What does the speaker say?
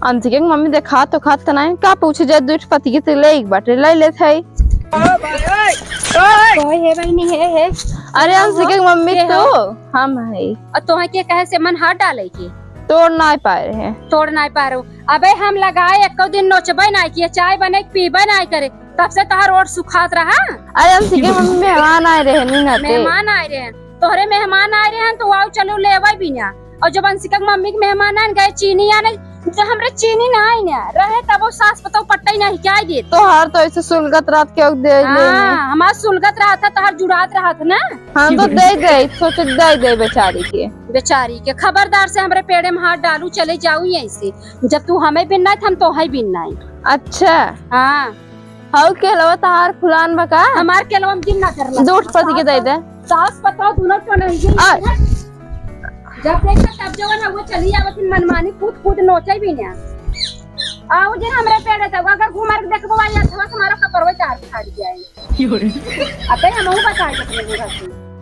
अंतिक mummy देखा तो खात नहीं का पूछे जा दूठ पति के ले एक बाटे ले लेत है। कोई है भाई नहीं है। अरे अंतिक मम्मी तो हम है और तोहे के कहे से मन हाथ डाले की तोड़ नहीं पा रहे हैं। तोड़ नहीं पा रहे। अबे हम लगाए एको दिन नोचबे नहीं किए चाय बने पीबे नहीं करे तब से तहार रोड सुखात रहा। अरे अंतिक मम्मी मेहमान आए रहे नहीं ना मेहमान आए रहे तोहरे मेहमान आए रहे तो आओ चलो लेवे भी ना। और जब अंशिका मम्मी के मेहमान आने गए चीनी आने तो हमरे चीनी ना आई ना रहे तब वो सास पता पट्टा नहीं क्या दे तो हर तो ऐसे सुलगत रात के दे हमारा सुलगत रहा था तहार जुड़ात रहा था ना। हम तो दे सोच दे बेचारी के खबरदार से हमरे पेड़े में हाथ डालू चले जाऊ यहीं से जब तू हमें बिनना हम तो है बिनना। अच्छा हाँ हाउ के अलावा तहार फुलान बका हमार के अलावा दिन ना करला दूठ पति के दे सास पता दोनों तो नहीं जब देखा तब जवन है वो चली आवत मनमानी कूद नोचे भी ना। आओ जे हमरे पेड़े तक अगर घुमार के देखबो आई अथवा तुम्हारा कपड़वा चार फाड़ जाए। अबे हम बता के